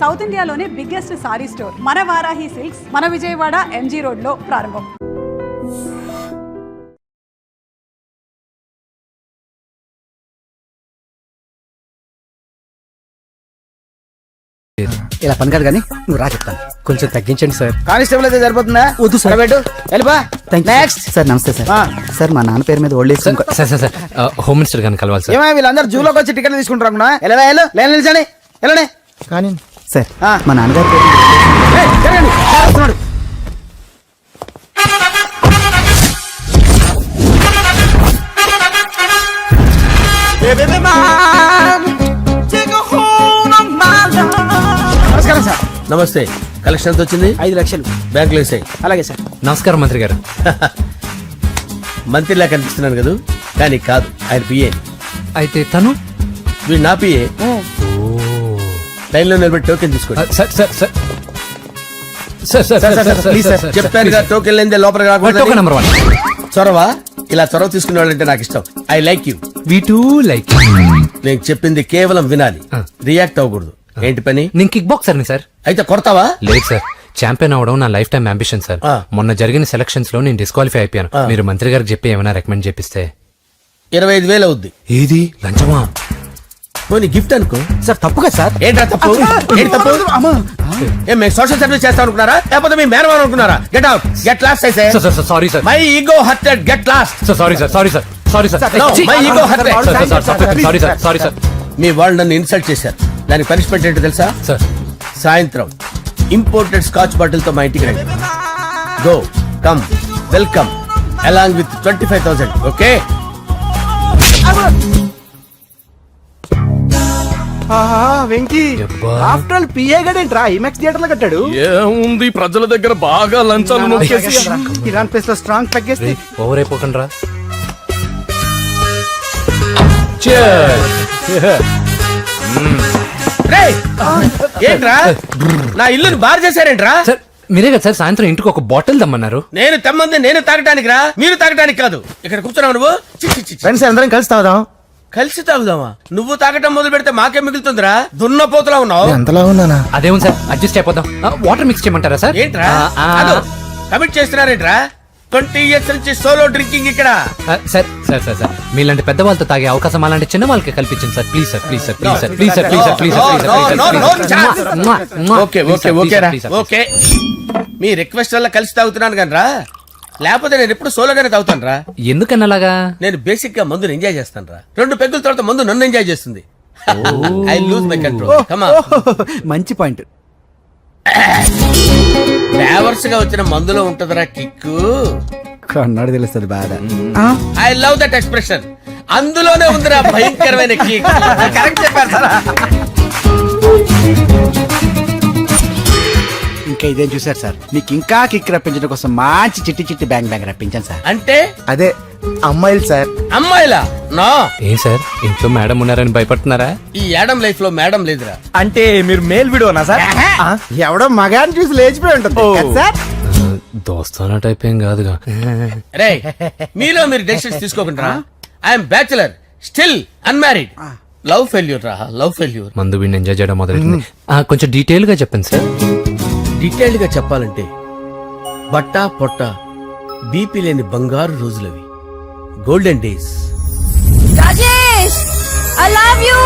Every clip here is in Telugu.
సౌత్ ఇండియాలోనే బిగ్గెస్ట్ సారీ స్టోర్ మన వారాహి సిల్క్స్ మన విజయవాడ ఎంజీ రోడ్ లో ప్రారంభం. ఇలా పని కాదు కానీ నువ్వు రా చెప్తాను. కొంచెం తగ్గించండి సార్. కానిస్టేబుల్ అయితే సరిపోతుందా? వద్దు సార్. నెక్స్ట్ సార్ నమస్తే సార్. సార్ మా నాన్న పేరు మీద old age sir sir sir home minister గారిని కలవాలి సార్. ఏమో వీళ్ళందరూ జూలోకి వచ్చి టికెట్ తీసుకుంటారు అనుకున్నా. లైన్ నిలిచండి వెళ్ళండి. కానీ సార్ మా నాన్నగారి పేరు జరగండి వస్తున్నాడు. నమస్కారం సార్. నమస్తే. కలెక్షన్ ఎంత వచ్చింది? 5 లక్షలు బ్యాంకులో వేసాయి. అలాగే సార్. నమస్కారం మంత్రి గారు. మంత్రిలా కనిపిస్తున్నాను కదా, కానీ కాదు, ఆయన పిఏ. అయితే తను వీడు నా పిఏ. లైన్ లో నిలబెట్టి టోకెన్ తీసుకోండి. Sir sir sir sir sir sir please sir చెప్పాను కదా, టోకెన్ లేదే లోపలికి టోకెన్ రాకూడదు. నెంబర్ 1. చొరవ, ఇలా చొరవ తీసుకునే వాళ్ళంటే నాకు ఇష్టం. I like you. We two like. నేను చెప్పింది కేవలం వినాలి, రియాక్ట్ అవ్వకూడదు. ఏంటి పని? నేను కిక్ బాక్సర్ని సార్. అయితే కొడతావా? లేదు సార్, ఛాంపియన్ అవడం నా లైఫ్ టైం అంబిషన్ సార్. మొన్న జరిగిన సెలక్షన్స్ లో నేను డిస్క్వాలిఫై అయిపోయాను. మీరు మంత్రి గారికి చెప్పి ఏమైనా రికమెండ్ చేపిస్తే. 25,000 అవుద్ది. ఏది లంచమా? పోనీ గిఫ్ట్ అనుకో. సార్ తప్పు కదా సార్. ఏంట్రా తప్పు? ఏంటి తప్పు? ఏం మేము సోషల్ సర్వీస్ చేస్తాం అనుకున్నారా, లేకపోతే మీ మేనమాన్ అనుకున్నారా? Get out, get lost. అయితే sorry sir, my ego hurted, get lost. Sorry sir, sorry sir, sorry sir, my ego hurted. Sorry sir, sorry sir. మీ వాళ్ళు నన్ను ఇన్సల్ట్ చేశారు. దానికి పనిష్మెంట్ ఏంటో తెలుసా? సార్ సాయంత్రం ఇంపోర్టెడ్ స్కాచ్ బాటిల్ తో మా ఇంటికి రండి. Go come welcome along with 25,000. Okay? Venky యబ్బా. ఆఫ్టర్ ఆల్ పిఏ గడేంట్రా ఇమెక్స్ థియేటర్ లో కట్టాడు. ఏముంది, ప్రజల దగ్గర బాగా లంచాలు నొక్కేసి ఇరాన్ ప్లేస్ లో స్ట్రాంగ్ తగ్గేస్తే ఓవర్ అయిపోకండి రా. రేయ్, ఏంట్రా నా ఇల్లుని బార్ చేశారేంట్రా? సార్ మీరే కదా సార్ సాయంత్రం ఇంటికి ఒక బాటిల్ దమ్మన్నారు. నేను తెమ్మంది నేను తాగటానికి రా, మీరు తాగటానికి కాదు. ఇక్కడ కూర్చున్నావు నువ్వు. చి, చి, చి, చి. ఫ్రెండ్స్ అందరం కలిసి తాగుదాం. కలిసి తాగుదామా? నువ్వు తాగటం మొదలు పెడితే మాకే మిగులుతుందిరా. దున్నపోతులా ఉన్నావు. ఎంతలా ఉన్నానా? అదేం సార్, అడ్జస్ట్ అయిపోదాం. వాటర్ మిక్స్ చేయమంటారా సార్? ఏంట్రా కమిట్ చేస్తున్నారేంట్రా? 20 years నుంచి సోలో డ్రింకింగ్ ఇక్కడ. సార్ సార్ సార్ సార్ మీలాంటి పెద్ద వాళ్ళతో తాగే అవకాశం అలాంటి చిన్న వాళ్ళకి కల్పించండి sir. Please sir, please sir, please sir, please sir, please sir, please sir. Okay okay okay రా, ఓకే. మీ రిక్వెస్ట్ వల్ల కలిసి తాగుతున్నాను కానీ రా, లేకపోతే నేను ఎప్పుడు సోలోగానే తాగుతాను రా. ఎందుకన్నా అలాగా? నేను బేసిక్ గా మందుని ఎంజాయ్ చేస్తాను రా. 2 పెగ్గుల తర్వాత మందు నన్ను ఎంజాయ్ చేస్తుంది. I lose my control. Come on. మంచి పాయింట్. ఫ్లేవర్స్ గా వచ్చిన మందులో ఉంటదిరా కిక్కు. కన్నాడు తెలుస్తుంది బాధ. I love that expression. అందులోనే ఉందిరా భయంకరమైన కిక్. కరెక్ట్ చెప్పారు సార్. ఇంకా ఇదేం చూసారు సార్, మీకు ఇంకా కిక్ రప్పించడం కోసం మంచి చిట్టి చిట్టి బ్యాంగ్ బ్యాంగ్ రప్పించాను సార్. అంటే అదే అమ్మాయిలు సార్. అమ్మాయిలా? నా ఏం సార్ ఇంట్లో మేడం ఉన్నారని భయపడుతున్నారా? ఈ యాడమ్ లైఫ్ లో మేడం లేదురా. అంటే మీరు మేల్ వీడియోనా సార్? ఎవడో మగాన్ని చూసి లేచిపోయి ఉంటుంది కదా సార్. దోస్తానా టైప్ ఏం కాదుగా. రే, మీలో మీరు డెసిషన్స్ తీసుకోకుండా. I'm bachelor, still unmarried. Love failure రా, లవ్ ఫెయిల్యూర్. మందు వీడిని ఎంజాయ్ చేయడం మొదలైంది. కొంచెం డీటెయిల్ గా చెప్పండి సార్. డీటెయిల్డ్ గా చెప్పాలంటే బట్టా పొట్ట బీపీ లేని బంగారు రోజులవి, golden days. Rajesh, I love you.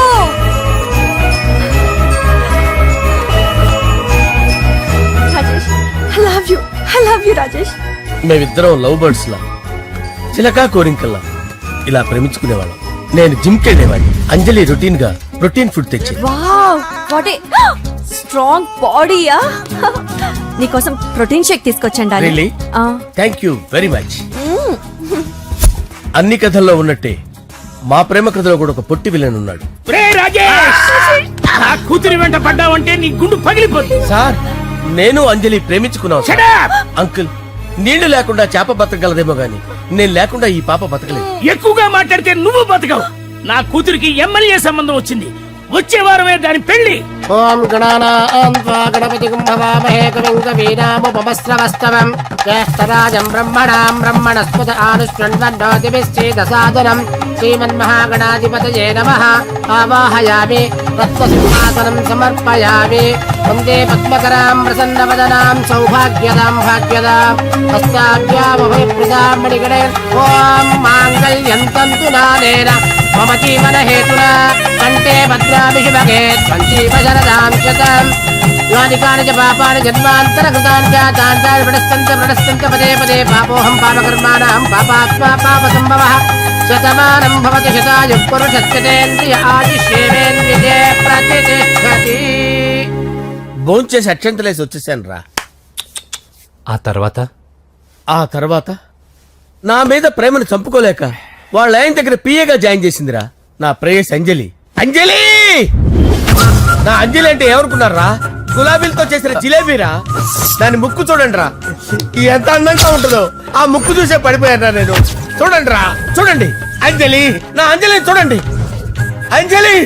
Rajesh, I love you. I love you, Rajesh. మేమిద్దరం లవ్ బర్డ్స్ లా, చిలకా కోరింకల్లా ఇలా ప్రేమించుకునేవాళ్ళం. నేను జిమ్ కెళ్ళేవాడిని, అంజలి రొటీన్ గా ప్రోటీన్ ఫుడ్ తెచ్చి. Wow, what a strong body, ah. నీకోసం ప్రోటీన్ షేక్ తీసుకొచ్చండి. Really? Thank you very much. అన్ని కథల్లో ఉన్నట్టే మా ప్రేమ కథలో కూడా ఒక పొట్టి విలన్ ఉన్నాడు. కూతురి వెంట పడ్డావంటే నీ గుండు పగిలిపోతుంది. సార్, నేను అంజలి ప్రేమించుకున్నాను. అంకుల్, నీళ్లు లేకుండా చేప బతకగలదేమో గాని నేను లేకుండా ఈ పాప బతకలేదు. ఎక్కువగా మాట్లాడితే నువ్వు బతకవు. నా కూతురికి ఎమ్మెల్యే సంబంధం వచ్చింది. వచ్చే వారమే దాని పెళ్లి. ఓం గణానాం గణపతి కుంభవామహే కవిం కవీనాముపమస్రవస్తవం జ్యేష్ఠరాజం బ్రహ్మణాం బ్రహ్మణస్పత ఆనుష్ణ్వన్నోతిభిశ్చేదసాదనం శ్రీమన్మహాగణాధిపతయే నమః ఆవాహయామి తత్వసింహాసనం సమర్పయామి వందే పద్మకరాం ప్రసన్నవదనాం సౌభాగ్యదాం భాగ్యదాం హస్తాభ్యామభయప్రదాం మణిగణే ఓం మాంగళ్యం తంతు నానేన మమ జీవన హేతునా కంటే భద్రామి శుభగే సంజీవ శరదాం శతం యాని కాని చ పాపాని జన్మాంతరకృతాని జాతాని ప్రణశ్యంత పదే పదే పాపోహం పాపకర్మాణం పాపాత్మా పాపసంభవః శతమానం భవతి శతాయు పురుషస్యేంద్రియ ఆయుష్యేంద్రియే ప్రతిష్టతి. భోంచేసి అక్షంతలేసి వచ్చేసాను రా. ఆ తర్వాత నా మీద ప్రేమను చంపుకోలేక వాళ్ళ ఆయన దగ్గర పిఏగా జాయిన్ చేసిందిరా నా ప్రేయస్ అంజలి. అంజలి నా అంజలి అంటే ఎవరుకున్నారా? గులాబీలతో చేసిన జిలేబీరా. దాని ముక్కు చూడండి రా, ఎంత అందంగా ఉంటుందో. ఆ ముక్కు చూసే పడిపోయారా నేను. చూడండి రా, చూడండి అంజలి, నా అంజలిని చూడండి. Anjali,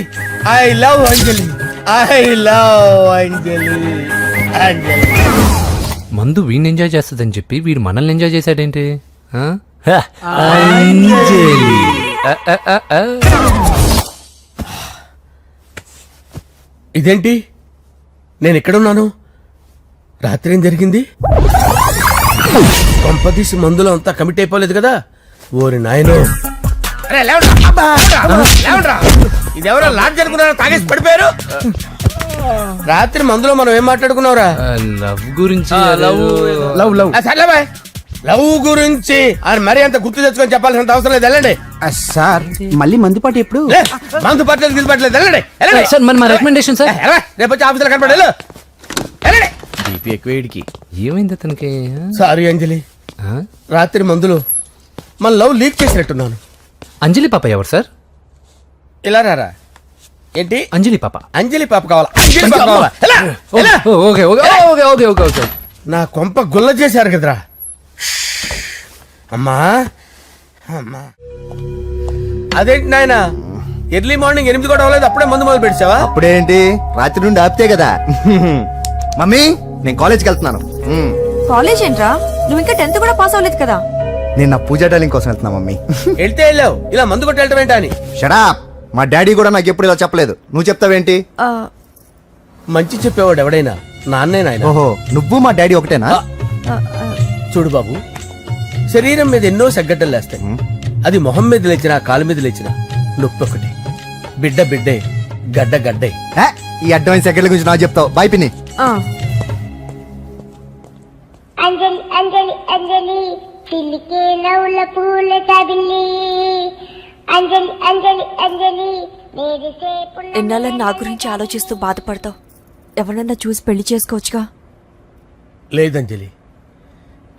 I love Anjali, I love Anjali. Anjali మందు వీడిని ఎంజాయ్ చేస్తుందని చెప్పి వీడు మనల్ని ఎంజాయ్ చేశాడేంటి? ఆ? ఇదేంటి, నేను ఎక్కడున్నాను? రాత్రి ఏం జరిగింది? కొంపదీసి మందులో అంతా కమిట్ అయిపోలేదు కదా? ఓరి నాయనో, ఇదెవరో లాడ్జ్ అనుకున్నారా? తాగేసి పడిపోయారు. రాత్రి మందులో మనం ఏం మాట్లాడుకున్నావురా? లవ్ గురించి సర్లే బాయ్, లవ్ గురించి అని మరీ అంత గుర్తు తెచ్చుకొని చెప్పాల్సినంత అవసరం లేదు. వెళ్ళండి. సార్ మళ్ళీ మందుపాటి ఎప్పుడు? లే, మందు పట్టలేదు గిల్లు పట్టలేదు. వెళ్ళండి, వెళ్ళండి. సార్ మరి మా రికమెండేషన్ సార్. రేపు వచ్చి ఆఫీసులో కనపడి వెళ్ళు. వెళ్ళండి. బీపీ ఎక్కువేడికి. ఏమైంది అతనికి? సారీ అంజలి, ఆ? రాత్రి మందులో మన లవ్ లీక్ చేసినట్టున్నాను. అంజలి పాప ఎవరు సార్? ఇలా రారా. ఏంటి? అంజలి పాప. అంజలి పాప కావాలా? అంజలి పాప కావాలా? ఎలా? ఎలా? Okay okay okay okay okay okay. నా కొంప గుల్ల చేశారు కదరా. అమ్మా అమ్మా, అదేంటి నాయన, ఎర్లీ మార్నింగ్ 8 కూడా అవ్వలేదు, అప్పుడే మందు మొదలు పెట్టావా? అప్పుడేంటి, రాత్రి నుండి ఆపితే కదా. మమ్మీ, నేను కాలేజ్కి వెళ్తున్నాను. కాలేజ్ ఏంట్రా, నువ్వు ఇంకా 10th కూడా పాస్ అవ్వలేదు కదా. నేను నా పూజా టాలింగ్ కోసం వెళ్తున్నా మమ్మీ. వెళ్తే వెళ్ళావు, ఇలా మందు కొట్టి వెళ్ళటం ఏంటా అని. షడాప్, మా డాడీ కూడా నాకు ఎప్పుడు ఇలా చెప్పలేదు. నువ్వు చెప్తావేంటి? ఆ, మంచి చెప్పేవాడు ఎవడైనా నాన్నే నాయన. ఓహో, నువ్వు మా డాడీ ఒకటేనా? చూడు బాబు, శరీరం మీద ఎన్నో సగ్గడ్డలు లేస్తాయి. అది మొహం మీద లేచినా కాలు మీద లేచినా నొప్పి ఒకటి. బిడ్డ బిడ్డే, గడ్డ గడ్డే. ఏ, ఈ అడ్వాన్స్ సెకండ్ల గురించి నాకు చెప్తావు. బాయ్ పిన్ని. ఆ. అంజలి అంజలి అంజలి పిల్లికే నవ్వుల పూల తబిల్లి అంజలి అంజలి అంజలి ఎన్నాళ్ళ నా గురించి ఆలోచిస్తూ బాధపడతావు. ఎవరన్నా చూసి పెళ్లి చేసుకోవచ్చుగా. లేదంజలి,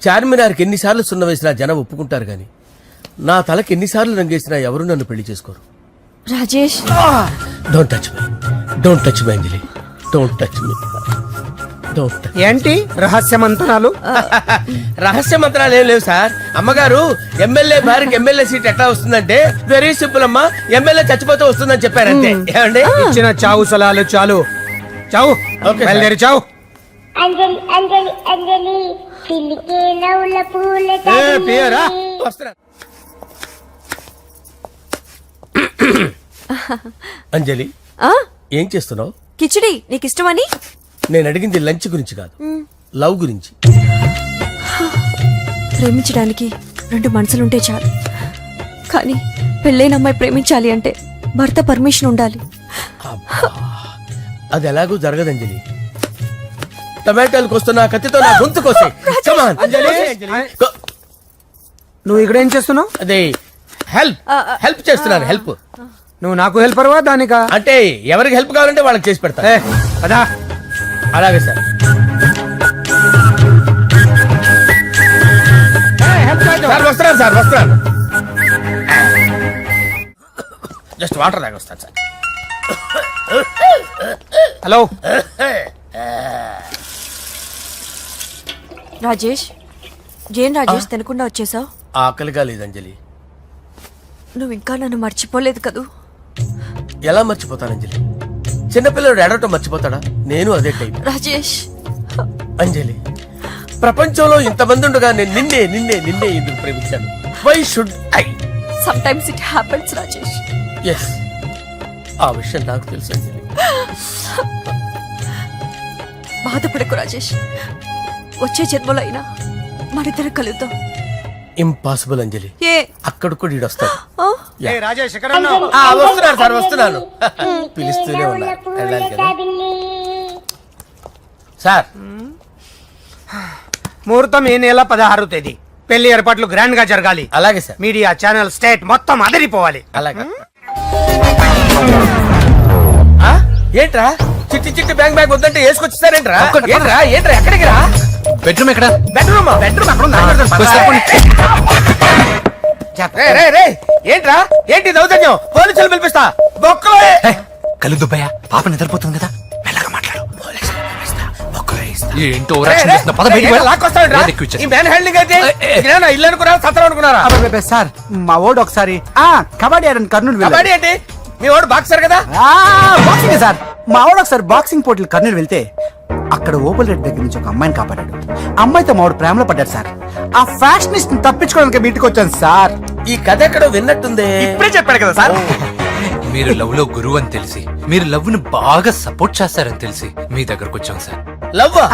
చార్మినార్కి ఎన్నిసార్లు సున్న వేసినా జనం ఒప్పుకుంటారు గాని నా తలకి ఎన్నిసార్లు రంగేసినా ఎవరు నన్ను పెళ్లి చేసుకోరు. Rajesh, don't touch me, don't touch me Anjali, don't touch me, don't touch. ఏంటి రహస్య మంత్రాలు? రహస్య మంత్రాలు ఏం లేవు సార్. అమ్మగారు ఎమ్మెల్యే భార్యకి ఎమ్మెల్యే సీట్ ఎట్లా వస్తుందంటే వెరీ సింపుల్ అమ్మా, ఎమ్మెల్యే చచ్చిపోతే వస్తుందని చెప్పారంతే. ఏమండి, ఇచ్చిన చావు సలాలు చాలు. చావు, బయలుదేరి చావు. అంజలి అంజలి అంజలి పిల్లికే నవ్వుల పూల తబిల్లి వస్తున్నా. అంజలి, ఆ? ఏం చేస్తున్నావు? కిచిడి నీకు ఇష్టమని. నేను అడిగింది లంచ్ గురించి కాదు, లవ్ గురించి. ప్రేమించడానికి 2 మనసులుంటే చాలు, కానీ పెళ్ళైన అమ్మాయి ప్రేమించాలి అంటే భర్త పర్మిషన్ ఉండాలి. అది ఎలాగూ జరగదంజలి. టమాటాలు కోస్తున్నా కత్తితో నా గొంతు కోసే. నువ్వు ఇక్కడ ఏం చేస్తున్నావు? అదే హెల్ప్ హెల్ప్ చేస్తున్నాను. హెల్ప్. నువ్వు నాకు హెల్పర్వా దానికా? అంటే ఎవరికి హెల్ప్ కావాలంటే వాళ్ళకి చేసి పెడతా. అదా, అలాగే సార్. సార్ వస్తున్నాను, సార్ వస్తున్నాను. జస్ట్ వాటర్ దాకా వస్తాను సార్. హలో. రాజేష్, ఏం రాజేష్ తినకుండా వచ్చేసావు? ఆకలిగా లేదు అంజలి. నువ్వు ఇంకా నన్ను మర్చిపోలేదు కదూ. ఎలా మర్చిపోతాను అంజలి? చిన్నపిల్లడు ఏడవటం మర్చిపోతాడా? నేను అదే టైప్. రాజేష్, అంజలి, ప్రపంచంలో ఇంతమంది ఉండగా నేను నిన్నే నిన్నే నిన్నే ఎందుకు ప్రేమించాను? Why should I? Sometimes it happens Rajesh. Yes, ఆ విషయం నాకు తెలుసు అంజలి. బాధపడకు రాజేష్, వచ్చే జన్మలో అయినా మనిద్దరం కలుద్దాం. ఇంపాసిబుల్ అంజలి, ఏ అక్కడ కూడా ఈడు వస్తాడు. ఆ? రాజేష్ ఎక్కడ వస్తున్నాను సార్, వస్తున్నాను. పిలుస్తూనే ఉన్నా, వెళ్ళాలి కదా సార్. ముహూర్తం ఈ నెల 16వ తేదీ. పెళ్లి ఏర్పాట్లు గ్రాండ్ గా జరగాలి. అలాగే సార్, మీడియా ఛానల్ స్టేట్ మొత్తం అదిరిపోవాలి. అలాగే. ఆ? ఏంట్రా చిట్టి చిట్టి బ్యాంక్ బ్యాగ్ వద్దంటే వేసుకొచ్చేసారేంట్రా? ఏంట్రా ఏంట్రా ఎక్కడికి రా? బెడ్రూమ్ ఎక్కడ? బెడ్రూమ్ అక్కడ ఉంది. ఏంట్రా ఏంటి దౌర్జన్యం? పోలీసులు పిలిపిస్తా. బొక్కలో కలు దుబ్బయ్య, పాప నిద్రపోతుంది కదా, మెల్లగా మాట్లాడు. ఏంటో ఓవరాక్షన్ చేస్తున్నా. పద బయటికి వెళ్ళు. ఏది ఎక్కువ ఇచ్చేస్తా. ఈ మ్యాన్ హ్యాండింగ్ అయితే ఇదేనా ఇల్లు అనుకున్నారా, సత్రం అనుకున్నారా? అబ్బబ్బబ్బే, సార్ మా ఓడు ఒకసారి కబడ్డీ ఆడని కర్నూలు వెళ్ళాడు. కబడ్డీ ఏంటి? మీ వాడు బాక్సర్ కదా? Boxing sir. మా వాడు ఒకసారి బాక్సింగ్ పోటీలు కర్నూలు వెళ్తే అక్కడ ఓపెల్ రెడ్డి దగ్గర నుంచి ఒక అమ్మాయిని కాపాడాడు. అమ్మాయితో మా వాడు ప్రేమలో పడ్డాడు సార్. ఆ ఫ్యాషనిస్ట్ తప్పించుకోవడానికి మీ ఇంటికి వచ్చాను సార్. ఈ కథ ఎక్కడో విన్నట్టుంది. ఇప్పుడే చెప్పాడు కదా సార్. మీరు లవ్ లో గురువు అని తెలిసి, మీరు లవ్ ను బాగా సపోర్ట్ చేస్తారని తెలిసి మీ దగ్గరకు వచ్చాం సార్. లవ్వా,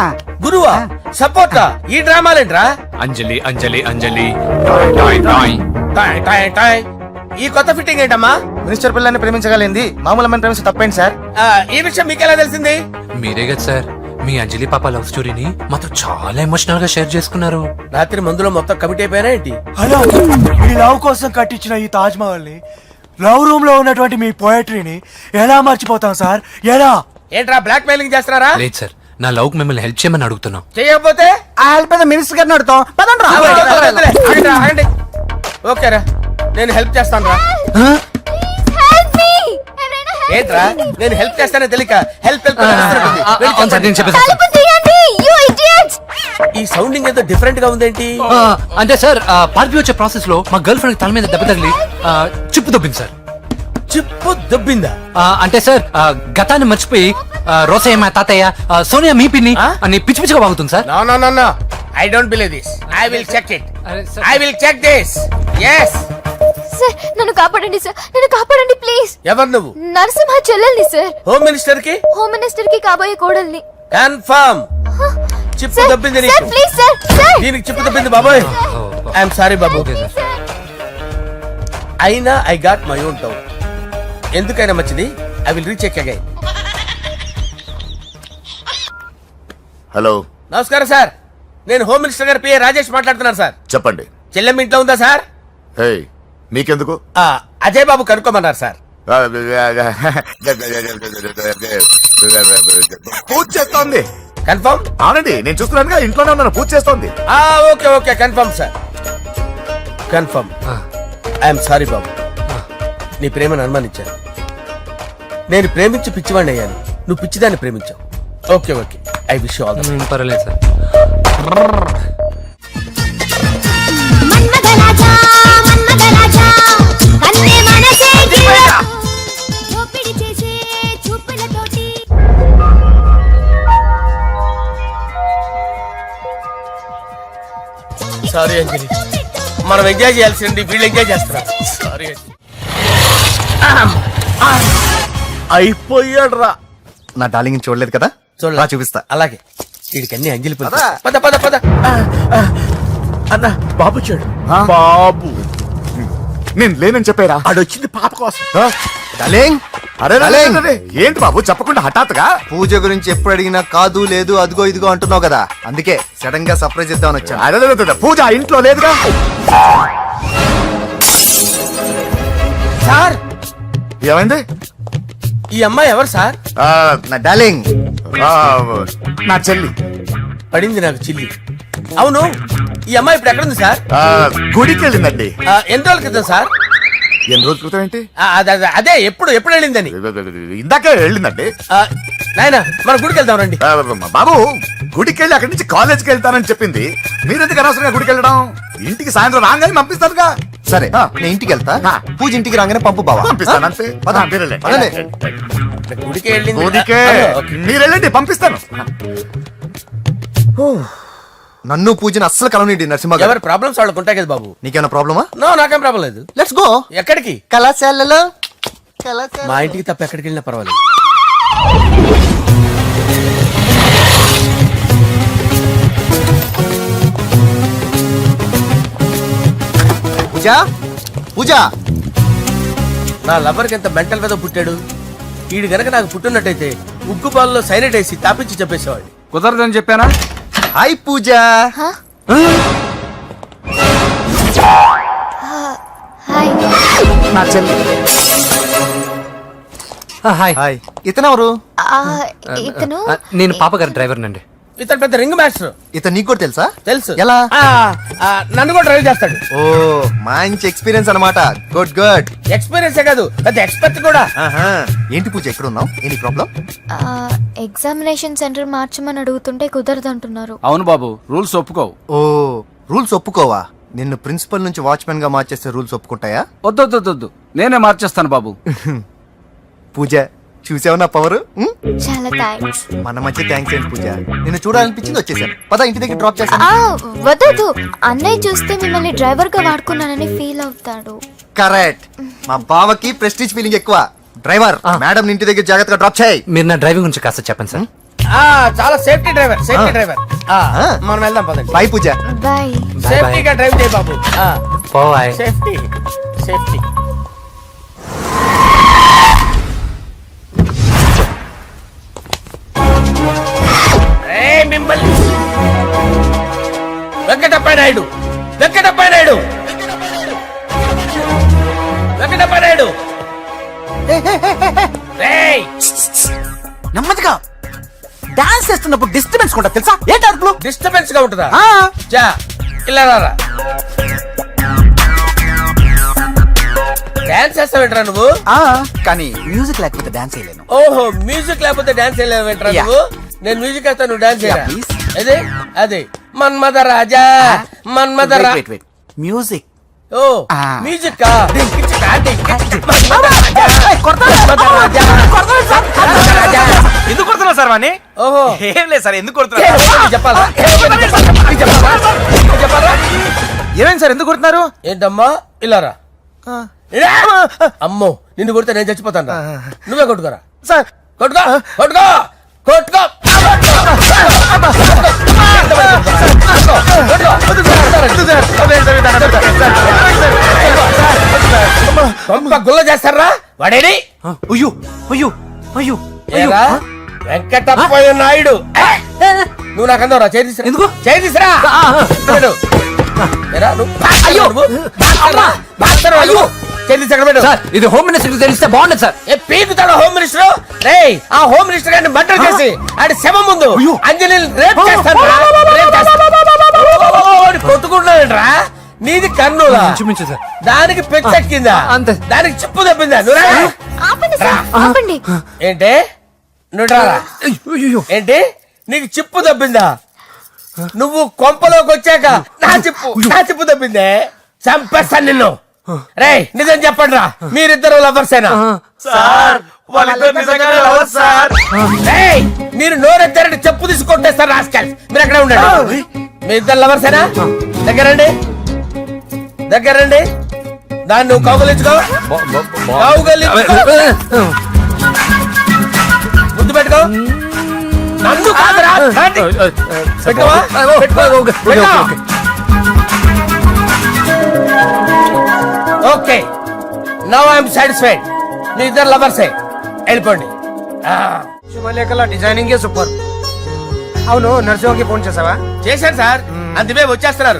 గురువా, సపోర్టా? ఈ డ్రామాలేంట్రా? Anjali Anjali Anjali toy toy toy. Toy toy toy. ఈ కొత్త ఫిట్టింగ్ ఏంటమ్మా? మినిస్టర్ పిల్లల్ని ప్రేమించగలిగింది మామూలు అమ్మని ప్రేమించి తప్పేంటి సార్? ఈ విషయం మీకెలా తెలిసింది? మీరే కదా సార్ మీ అంజలి పాప లవ్ స్టోరీని మాతో చాలా ఎమోషనల్ గా షేర్ చేసుకున్నారు. రాత్రి మందులో మొత్తం కమిటీ అయిపోయినా ఏంటి? హలో, మీ లవ్ కోసం కట్టించిన ఈ తాజ్ మహల్ ని, లవ్ రూమ్ లో ఉన్నటువంటి మీ పోయట్రీని ఎలా మర్చిపోతాం సార్? ఎలా? ఏంట్రా బ్లాక్ మెయిలింగ్ చేస్తున్నారా? లేదు సార్, నా లవ్ కు మిమ్మల్ని హెల్ప్ చేయమని అడుగుతున్నాం. చేయకపోతే ఆ హెల్ప్ అయితే మినిస్టర్ గారిని అడుగుతాం. పదండి రా. ఆగండి. ఓకేరా, నేను హెల్ప్ చేస్తాను రా. ఏంట్రా నేను హెల్ప్ చేస్తానే తెలియక హెల్ప్ హెల్ప్ అవును సార్, నేను చెప్పేసి ఈ సౌండింగ్ ఏదో డిఫరెంట్ గా ఉందేంటి? అంటే సార్ పార్టీ వచ్చే ప్రాసెస్ లో మా గర్ల్ ఫ్రెండ్ తల మీద దెబ్బ తగిలి చిప్పు దొబ్బింది సార్. చిప్పు దొబ్బిందా? అంటే సార్ గతాన్ని మర్చిపోయి రోసయ్య మా తాతయ్య, సోనియా మీ పిన్ని అని పిచ్చి పిచ్చిగా వాగుతుంది sir. No no no no, I don't believe this. I will check it. I will check this. yes. Sir నన్ను కాపాడండి సార్, నన్ను కాపాడండి ప్లీజ్. ఎవరు నువ్వు? నరసింహ చెల్లెల్ని సార్. హోమ్ మినిస్టర్ కి? హోమ్ మినిస్టర్ కి కాబోయే కోడల్ని. కన్ఫర్మ్ చిప్పు దొబ్బింది నీకు. Sir please sir. సార్ దీనికి చిప్పు దొబ్బింది బాబోయ్. ఐఎమ్ సారీ బాబు. అయినా I got my own doubt. ఎందుకైనా మంచిది, I will recheck again. Hello, నమస్కారం సార్, నేను హోమ్ మినిస్టర్ గారి పిఏ రాజేష్ మాట్లాడుతున్నాను సార్. చెప్పండి. చెల్లెమ్మ ఇంట్లో ఉందా సార్? హే, మీకెందుకు? అజయ్ బాబు కనుక్కోమన్నారు సార్. పూజ చేస్తోంది. కన్ఫర్మ్? అవునండి, నేను చూస్తున్నానుగా, ఇంట్లోనే ఉన్నాను, పూజ చేస్తోంది. Okay okay, confirm sir, confirm. I'm sorry బాబు, నీ ప్రేమను అనుమానించాను. నేను ప్రేమించి పిచ్చివాడిని అయ్యాను, నువ్వు పిచ్చిదాన్ని ప్రేమించావు. Okay okay, I wish you all the best. పర్వాలేదు సార్. సారీ అంజలి, మనం ఎంజాయ్ చేయాల్సింది వీళ్ళు ఎంజాయ్ చేస్తున్నారు. సారీ అంజలి. అయిపోయాడు రా. నా డార్లింగ్ చూడలేదు కదా, చూడలే. చూపిస్తా. అలాగే, వీడికి అన్ని అంజలి పిలుపు. పద పద పద. అన్న బాబు చూడు. బాబు నేను లేనని చెప్పారా? ఆడొచ్చింది పాప కోసం. డార్లింగ్, అరే అరే, ఏంటి బాబు చెప్పకుండా హఠాత్తుగా? పూజ గురించి ఎప్పుడు అడిగినా కాదు లేదు అదిగో ఇదిగో అంటున్నావు కదా, అందుకే సడన్ గా సర్ప్రైజ్ ఇద్దామని వచ్చాను. అదే పూజ ఇంట్లో లేదుగా. సార్ ఏమైంది? ఈ అమ్మాయి ఎవరు సార్? నా డార్లింగ్, నా చెల్లి. పడింది నాకు చిల్లి. అవును, ఈ అమ్మాయి ఇప్పుడు ఎక్కడ ఉంది సార్? గుడికి వెళ్ళిందండి. ఎన్ని రోజుల క్రితం సార్? ఎన్ని రోజుల క్రితం ఏంటి? అదే ఎప్పుడు ఎప్పుడు వెళ్ళిందని. ఇందాకే వెళ్ళిందండి. నాయన మన గుడికి వెళ్దాం రండి. బాబు గుడికి వెళ్ళి అక్కడి నుంచి కాలేజ్కి వెళ్తానని చెప్పింది. మీరెందుకు అనవసరంగా గుడికి వెళ్ళడం? ఇంటికి సాయంత్రం రాగానే పంపిస్తారుగా. సరే నేను ఇంటికి వెళ్తా, పూజ ఇంటికి రాగానే పంపు బావా. పంపిస్తాను అంతే. గుడికి వెళ్ళింది. గుడికే మీరు వెళ్ళండి, పంపిస్తాను. నన్ను పూజని అస్సలు కలవనిండి నరసింహ గారు. ఎవరి ప్రాబ్లమ్స్ వాళ్ళకు ఉంటాయి కదా బాబు. నీకేమైనా ప్రాబ్లమా? నో, నాకేం ప్రాబ్లం లేదు. Let's go. ఎక్కడికి? కళాశాలలో మా ఇంటికి తప్ప ఎక్కడికి వెళ్ళినా పర్వాలేదు. పూజ పూజ నా లవర్కి ఎంత మెంటల్ మీద పుట్టాడు. వీడు గనక నాకు పుట్టినట్టయితే ఉగ్గు పాలలో సైనట్ వేసి తాపించి చెప్పేసేవాడిని. కుదరదని చెప్పానా? హాయ్ పూజ. హాయ్. నా చెల్లి. హాయ్. హాయ్. ఇతనెవరు? ఇతను నేను పాప గారి డ్రైవర్ నండి. ఇతను పెద్ద రింగ్ మాస్టర్. ఇతను నీకు కూడా తెలుసా? తెలుసు. ఎలా? నన్ను కూడా డ్రైవ్ చేస్తాడు. ఓ మంచి ఎక్స్పీరియన్స్ అన్నమాట. Good good. ఎక్స్పీరియన్స్ కాదు, పెద్ద ఎక్స్పర్ట్ కూడా. ఏంటి పూజ ఎక్కడ ఉన్నావు? Any problem? ఎగ్జామినేషన్ సెంటర్ మార్చమని అడుగుతుంటే కుదరదంటున్నారు. అవును బాబు, రూల్స్ ఒప్పుకోవు. ఓ రూల్స్ ఒప్పుకోవా? నిన్ను ప్రిన్సిపల్ నుంచి వాచ్మెన్ గా మార్చేస్తే రూల్స్ ఒప్పుకుంటాయా? వద్దు, నేనే మార్చేస్తాను బాబు. పూజ చూసావు నా పవర్? చాలా థ్యాంక్స్. మన మధ్య థ్యాంక్స్ ఏంటి పూజ? నిన్ను చూడాలనిపించింది వచ్చేసాను. పద ఇంటి దగ్గర డ్రాప్ చేస్తాను. వద్దు, అన్నయ్య చూస్తే మిమ్మల్ని డ్రైవర్ గా వాడుకున్నానని ఫీల్ అవుతాడు. కరెక్ట్. మా బావకి ప్రెస్టీజ్ ఫీలింగ్ ఎక్కువ. డ్రైవర్ మేడం ఇంటి దగ్గర జాగ్రత్తగా డ్రాప్ చేయి. మీరు నా డ్రైవింగ్ గురించి కాస్త చెప్పండి సార్. చాలా సేఫ్టీ డ్రైవర్. మనం వెళ్దాం పదండి. బాయ్ పూజ. బాయ్. సేఫ్టీగా డ్రైవ్ చేయి బాబు. బాయ్. Safety safety. మిమ్మల్ని వెంకటప్ప నాయుడు నెమ్మదిగా డాన్స్ చేస్తున్నప్పుడు డిస్టర్బెన్స్ కూడా తెలుసా? ఏంటి అరుపులు? డిస్టర్బెన్స్ గా ఉంటుందా? ఇలా రారా. డాన్స్ చేస్తావేంట్రా నువ్వు? కానీ మ్యూజిక్ లేకపోతే డాన్స్ చేయలేను. ఓహో, మ్యూజిక్ లేకపోతే డాన్స్ చేయలేవేంట్రా నువ్వు? నేను మ్యూజిక్ వేస్తా, నువ్వు డాన్స్ చేయరా? అదే అదే మన్మద రాజా మన్మద మ్యూజిక్. ఓ మ్యూజిక్ ఎందుకు కొడుతున్నావు సార్ వాణ్ణి? ఓహో, ఏం లేదు సార్, ఎందుకు కొడుతున్నారు చెప్పాలా? ఏమేం సార్, ఎందుకు కొడుతున్నారు? ఏంటమ్మా ఇలారా. అమ్మో, నిన్ను కొడితే నేను చచ్చిపోతాను. నువ్వే కొట్టుకోరా సార్. కొట్టుకో కొట్టుకో కొట్టుకో. గుల్ల చేస్తారా వాడేడి? అయ్యో అయ్యో అయ్యో ఏరా వెంకటప్పయ్య నాయుడు, నువ్వు నాకు అందవరా? చేయి తీసురా. ఎందుకు? చేయి తీసురా. ఇది హోమ్ మినిస్టర్ తెలిస్తే బాగుండదు సార్. పీకుతాడు హోమ్ మినిస్టర్. రే ఆ హోమ్ మినిస్టర్ గారిని మర్డర్ చేసి ఆడి శవం ముందు అంజలి రేప్ చేస్తాను. కొట్టుకుంటున్నాడంట్రా. నీది కన్నులా? దానికి పెచ్చెక్కిందా? అంతే. దానికి చిప్పు తప్పిందా? ఏంటి నువ్వు రారా? ఏంటి నీకు చిప్పు తప్పిందా? నువ్వు కొంపలోకి వచ్చాక నా చిప్పు తప్పిందే. చంపేస్తాను నిన్ను. రే నిజం చెప్పండి రా, మీరిద్దరు లవర్సేనా? మీరు నోరెత్తారంటే చెప్పు తీసి కొట్టేస్తారు రాస్కల్. మీరు అక్కడే ఉండండి. మీ ఇద్దరు లవర్సేనా? దగ్గరండి దాన్ని నువ్వు కౌగలించుకో. ముద్దు పెట్టుకో. నన్ను కాదురా. పెట్టుకోవా? Okay, now I'm satisfied. మీ ఇద్దరు లవర్సే, వెళ్ళిపోండి. శుభలేఖల డిజైనింగ్ సూపర్. అవును, నరసింహకి ఫోన్ చేసావా? చేశాను సార్, అందుకే వచ్చేస్తున్నారు.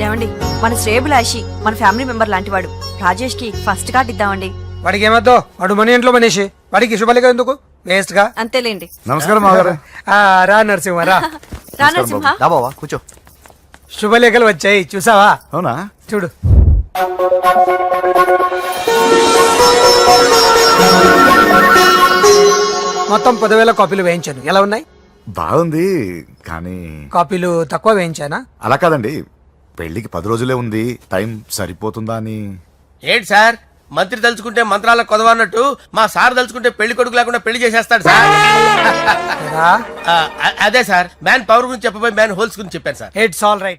ఏమండి, మన శ్రేయబులాషి మన ఫ్యామిలీ మెంబర్ లాంటి వాడు. రాజేష్ కి ఫస్ట్ కార్డ్ ఇద్దామండి. వాడికి ఏమద్దో, వాడు మన ఇంట్లో మనిషి. వాడికి శుభలేఖ ఎందుకు? వేస్ట్ గా. అంతేలేండి. నమస్కారం మాగారు. రా నరసింహ రా. రా నరసింహ. బావా కూర్చో. శుభలేఖలు వచ్చాయి, చూసావా? అవునా? చూడు. మొత్తం 10,000 కాపీలు వేయించాను. ఎలా ఉన్నాయి? బాగుంది, కానీ కాపీలు తక్కువ వేయించానా? అలా కాదండి, పెళ్లికి 10 రోజులే ఉంది, టైం సరిపోతుందా అని. ఏంటి సార్ మంత్రి తలుచుకుంటే మంత్రాల కొదవన్నట్టు మా సార్ తలుచుకుంటే పెళ్లి కొడుకు లేకుండా పెళ్లి చేసేస్తాడు సార్. అదే సార్ మ్యాన్ పవర్ గురించి చెప్పబోయి మ్యాన్ హోల్స్ గురించి చెప్పాను సార్. It's all right.